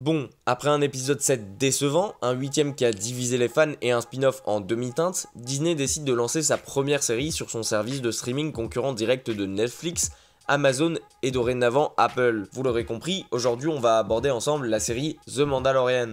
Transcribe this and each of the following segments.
Bon, après un épisode 7 décevant, un 8ème qui a divisé les fans et un spin-off en demi-teinte, Disney décide de lancer sa première série sur son service de streaming concurrent direct de Netflix, Amazon et dorénavant Apple. Vous l'aurez compris, aujourd'hui on va aborder ensemble la série The Mandalorian.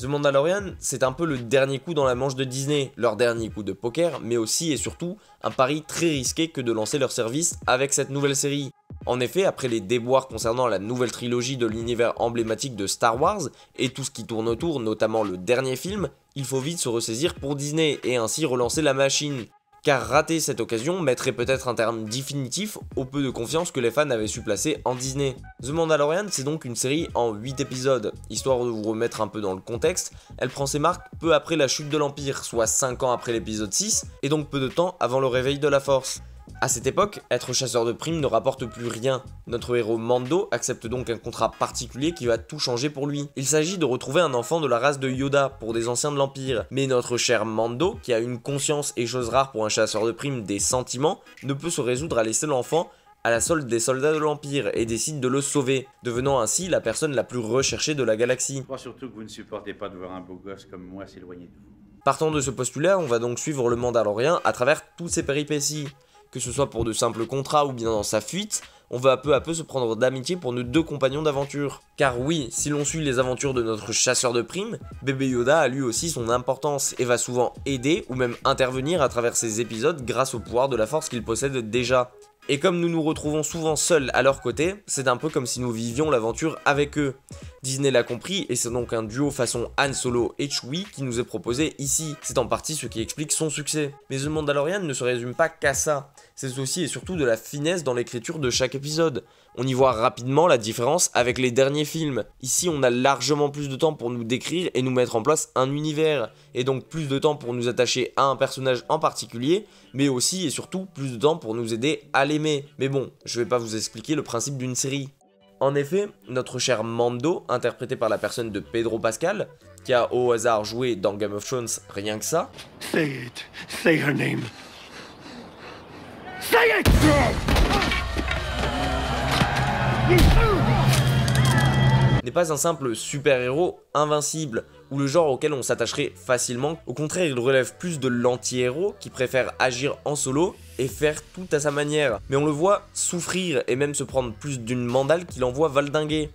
The Mandalorian, c'est un peu le dernier coup dans la manche de Disney, leur dernier coup de poker, mais aussi et surtout un pari très risqué que de lancer leur service avec cette nouvelle série. En effet, après les déboires concernant la nouvelle trilogie de l'univers emblématique de Star Wars et tout ce qui tourne autour, notamment le dernier film, il faut vite se ressaisir pour Disney et ainsi relancer la machine. Car rater cette occasion mettrait peut-être un terme définitif au peu de confiance que les fans avaient su placer en Disney. The Mandalorian, c'est donc une série en 8 épisodes. Histoire de vous remettre un peu dans le contexte, elle prend ses marques peu après la chute de l'Empire, soit 5 ans après l'épisode 6, et donc peu de temps avant le réveil de la Force. A cette époque, être chasseur de primes ne rapporte plus rien. Notre héros Mando accepte donc un contrat particulier qui va tout changer pour lui. Il s'agit de retrouver un enfant de la race de Yoda pour des anciens de l'Empire. Mais notre cher Mando, qui a une conscience et chose rare pour un chasseur de primes des sentiments, ne peut se résoudre à laisser l'enfant à la solde des soldats de l'Empire et décide de le sauver, devenant ainsi la personne la plus recherchée de la galaxie. Je crois surtout que vous ne supportez pas de voir un beau gosse comme moi s'éloigner de vous. Partant de ce postulat, on va donc suivre le Mandalorien à travers toutes ses péripéties. Que ce soit pour de simples contrats ou bien dans sa fuite, on va peu à peu se prendre d'amitié pour nos deux compagnons d'aventure. Car oui, si l'on suit les aventures de notre chasseur de primes, bébé Yoda a lui aussi son importance et va souvent aider ou même intervenir à travers ses épisodes grâce au pouvoir de la force qu'il possède déjà. Et comme nous nous retrouvons souvent seuls à leur côté, c'est un peu comme si nous vivions l'aventure avec eux. Disney l'a compris et c'est donc un duo façon Han Solo et Chewie qui nous est proposé ici. C'est en partie ce qui explique son succès. Mais The Mandalorian ne se résume pas qu'à ça. C'est aussi et surtout de la finesse dans l'écriture de chaque épisode. On y voit rapidement la différence avec les derniers films. Ici, on a largement plus de temps pour nous décrire et nous mettre en place un univers, et donc plus de temps pour nous attacher à un personnage en particulier, mais aussi et surtout plus de temps pour nous aider à l'aimer. Mais bon, je vais pas vous expliquer le principe d'une série. En effet, notre cher Mando, interprété par la personne de Pedro Pascal, qui a au hasard joué dans Game of Thrones rien que ça. Say it. Say her name. Say it! N'est pas un simple super-héros invincible, ou le genre auquel on s'attacherait facilement. Au contraire, il relève plus de l'anti-héros qui préfère agir en solo et faire tout à sa manière. Mais on le voit souffrir et même se prendre plus d'une mandale qu'il envoie valdinguer.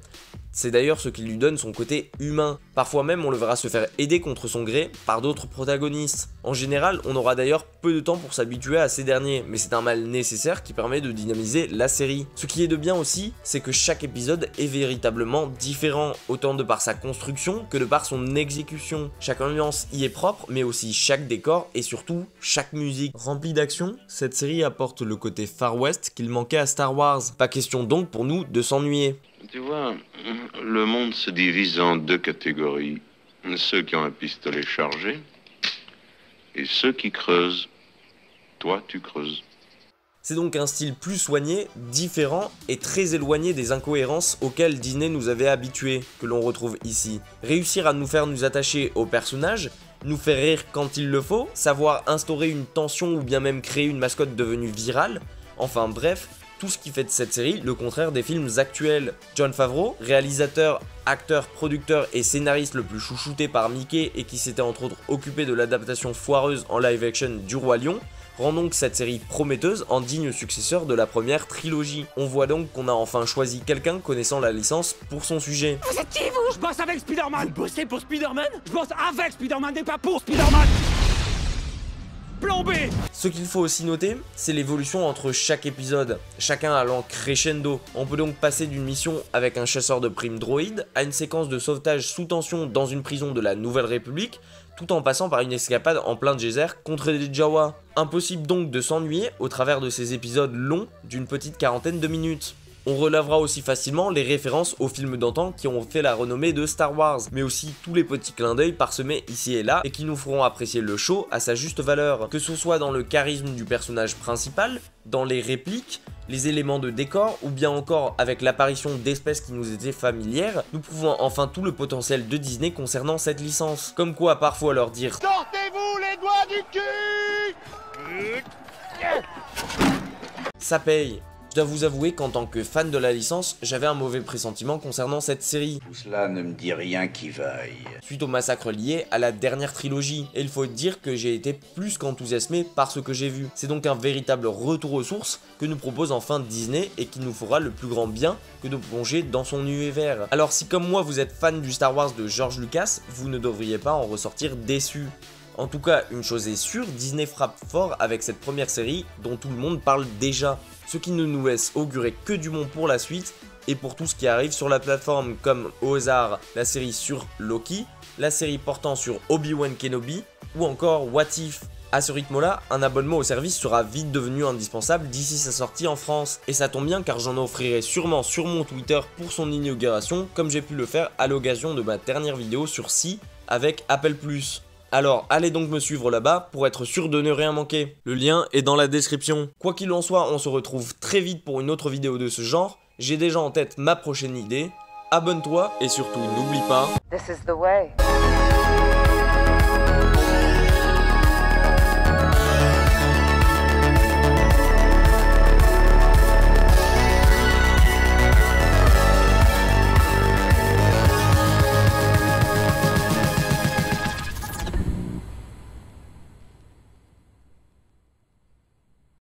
C'est d'ailleurs ce qui lui donne son côté humain. Parfois même on le verra se faire aider contre son gré par d'autres protagonistes. En général, on aura d'ailleurs peu de temps pour s'habituer à ces derniers, mais c'est un mal nécessaire qui permet de dynamiser la série. Ce qui est de bien aussi, c'est que chaque épisode est véritablement différent, autant de par sa construction que de par son exécution. Chaque ambiance y est propre, mais aussi chaque décor et surtout chaque musique. Remplie d'action, cette série apporte le côté Far West qu'il manquait à Star Wars. Pas question donc pour nous de s'ennuyer. Tu vois, le monde se divise en deux catégories. Ceux qui ont un pistolet chargé et ceux qui creusent. Toi, tu creuses. C'est donc un style plus soigné, différent et très éloigné des incohérences auxquelles Disney nous avait habitués, que l'on retrouve ici. Réussir à nous faire nous attacher aux personnages, nous faire rire quand il le faut, savoir instaurer une tension ou bien même créer une mascotte devenue virale, enfin bref, tout ce qui fait de cette série le contraire des films actuels. Jon Favreau, réalisateur, acteur, producteur et scénariste le plus chouchouté par Mickey et qui s'était entre autres occupé de l'adaptation foireuse en live action du Roi Lion, rend donc cette série prometteuse en digne successeur de la première trilogie. On voit donc qu'on a enfin choisi quelqu'un connaissant la licence pour son sujet. Vous êtes qui vous? Je bosse avec Spider-Man. Vous bossez pour Spider-Man? Je bosse avec Spider-Man et pas pour Spider-Man. Plombé. Ce qu'il faut aussi noter, c'est l'évolution entre chaque épisode, chacun allant crescendo. On peut donc passer d'une mission avec un chasseur de primes droïde à une séquence de sauvetage sous tension dans une prison de la Nouvelle République, tout en passant par une escapade en plein désert contre des Jawas. Impossible donc de s'ennuyer au travers de ces épisodes longs d'une petite quarantaine de minutes. On relèvera aussi facilement les références aux films d'antan qui ont fait la renommée de Star Wars, mais aussi tous les petits clins d'œil parsemés ici et là et qui nous feront apprécier le show à sa juste valeur, que ce soit dans le charisme du personnage principal, dans les répliques, les éléments de décor ou bien encore avec l'apparition d'espèces qui nous étaient familières, nous prouvons enfin tout le potentiel de Disney concernant cette licence. Comme quoi parfois leur dire « Sortez-vous les doigts du cul !» ça paye. Je dois vous avouer qu'en tant que fan de la licence, j'avais un mauvais pressentiment concernant cette série, Tout cela ne me dit rien qui vaille. suite au massacre lié à la dernière trilogie, et il faut dire que j'ai été plus qu'enthousiasmé par ce que j'ai vu. C'est donc un véritable retour aux sources que nous propose enfin Disney et qui nous fera le plus grand bien que de plonger dans son univers. Alors si comme moi vous êtes fan du Star Wars de George Lucas, vous ne devriez pas en ressortir déçu. En tout cas, une chose est sûre, Disney frappe fort avec cette première série dont tout le monde parle déjà, ce qui ne nous laisse augurer que du bon pour la suite et pour tout ce qui arrive sur la plateforme, comme au hasard la série sur Loki, la série portant sur Obi-Wan Kenobi ou encore What If. À ce rythme-là, un abonnement au service sera vite devenu indispensable d'ici sa sortie en France. Et ça tombe bien car j'en offrirai sûrement sur mon Twitter pour son inauguration, comme j'ai pu le faire à l'occasion de ma dernière vidéo sur Si avec Apple+. Alors allez donc me suivre là-bas pour être sûr de ne rien manquer. Le lien est dans la description. Quoi qu'il en soit, on se retrouve très vite pour une autre vidéo de ce genre. J'ai déjà en tête ma prochaine idée. Abonne-toi et surtout n'oublie pas... This is the way.